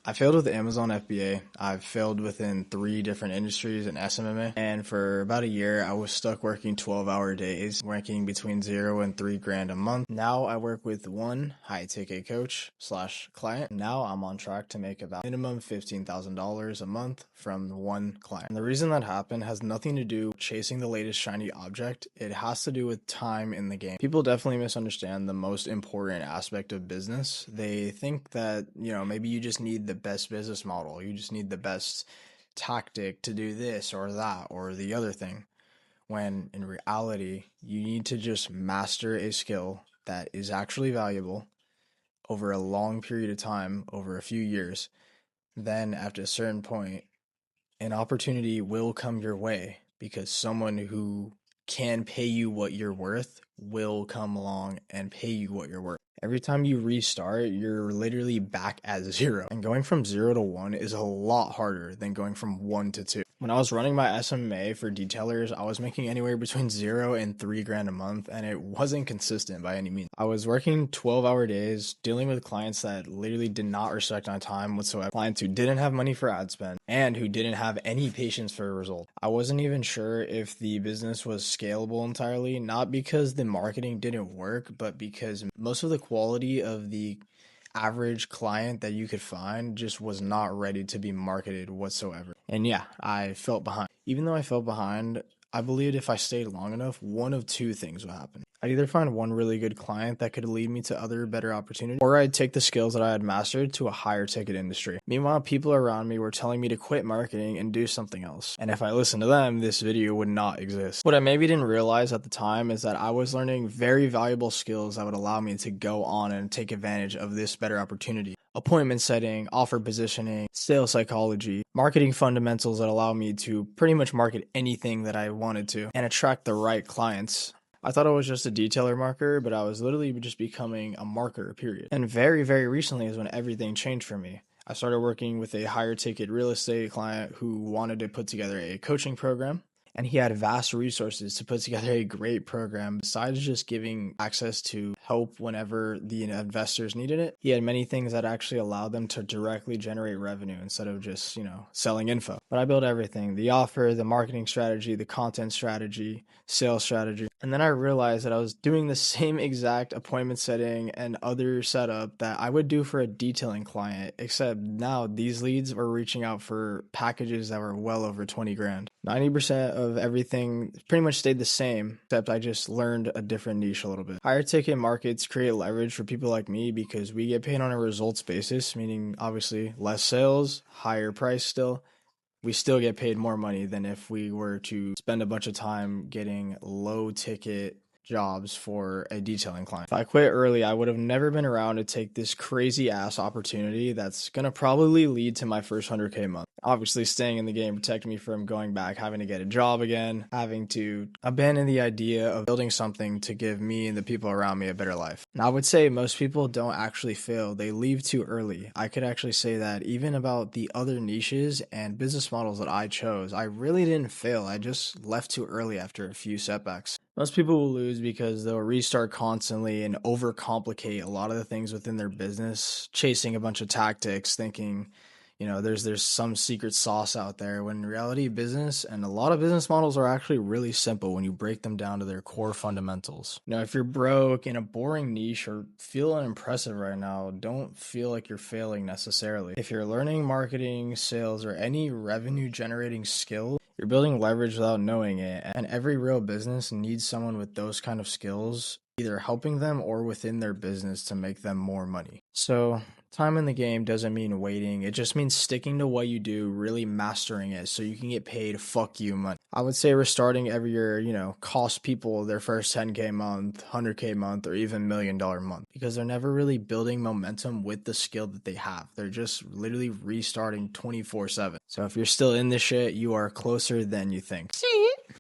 I failed with Amazon FBA. I've failed within 3 different industries in SMMA. And for about a year, I was stuck working 12-hour days, working between 0 and 3 grand a month. Now I work with one high-ticket coach / client. Now I'm on track to make about minimum $15,000 a month from one client. And the reason that happened has nothing to do with chasing the latest shiny object. It has to do with time in the game. People definitely misunderstand the most important aspect of business. They think that, maybe you just need the best business model. You just need the best tactic to do this or that or the other thing. When in reality, you need to just master a skill that is actually valuable over a long period of time, over a few years. Then at a certain point, an opportunity will come your way because someone who can pay you what you're worth will come along and pay you what you're worth. Every time you restart, you're literally back at 0. And going from 0 to 1 is a lot harder than going from 1 to 2. When I was running my SMMA for detailers, I was making anywhere between 0 and 3 grand a month, and it wasn't consistent by any means. I was working 12-hour days, dealing with clients that literally did not respect my time whatsoever. Clients who didn't have money for ad spend and who didn't have any patience for a result. I wasn't even sure if the business was scalable entirely, not because the marketing didn't work, but because most of the quality of the average client that you could find just was not ready to be marketed whatsoever. And yeah, I felt behind. Even though I felt behind, I believed if I stayed long enough, one of 2 things would happen. I'd either find one really good client that could lead me to other better opportunities, or I'd take the skills that I had mastered to a higher ticket industry. Meanwhile, people around me were telling me to quit marketing and do something else. And if I listened to them, this video would not exist. What I maybe didn't realize at the time is that I was learning very valuable skills that would allow me to go on and take advantage of this better opportunity. Appointment setting, offer positioning, sales psychology, marketing fundamentals that allow me to pretty much market anything that I wanted to and attract the right clients. I thought I was just a detailer marketer, but I was literally just becoming a marketer, period. And very, very recently is when everything changed for me. I started working with a higher ticket real estate client who wanted to put together a coaching program. And he had vast resources to put together a great program. Besides just giving access to help whenever the investors needed it, he had many things that actually allowed them to directly generate revenue instead of just, selling info. But I built everything: the offer, the marketing strategy, the content strategy, sales strategy. And then I realized that I was doing the same exact appointment setting and other setup that I would do for a detailing client, except now these leads were reaching out for packages that were well over 20 grand. 90% of everything pretty much stayed the same, except I just learned a different niche a little bit. Higher ticket markets create leverage for people like me because we get paid on a results basis, meaning obviously less sales, higher price still. We still get paid more money than if we were to spend a bunch of time getting low ticket jobs for a detailing client. If I quit early, I would have never been around to take this crazy ass opportunity that's gonna probably lead to my first 100K month. Obviously, staying in the game protected me from going back, having to get a job again, having to abandon the idea of building something to give me and the people around me a better life. Now, I would say most people don't actually fail. They leave too early. I could actually say that even about the other niches and business models that I chose, I really didn't fail. I just left too early after a few setbacks. Most people will lose because they'll restart constantly and overcomplicate a lot of the things within their business, chasing a bunch of tactics, thinking, there's some secret sauce out there, when in reality, business and a lot of business models are actually really simple when you break them down to their core fundamentals. If you're broke in a boring niche or feel unimpressive right now, don't feel like you're failing necessarily. If you're learning marketing, sales, or any revenue generating skill, you're building leverage without knowing it, and every real business needs someone with those kind of skills, either helping them or within their business to make them more money. So time in the game doesn't mean waiting. It just means sticking to what you do, really mastering it so you can get paid fuck you money. I would say restarting every year, cost people their first 10K month, 100K month, or even $1 million month, because they're never really building momentum with the skill that they have. They're just literally restarting 24/7. So if you're still in this shit, you are closer than you think. See?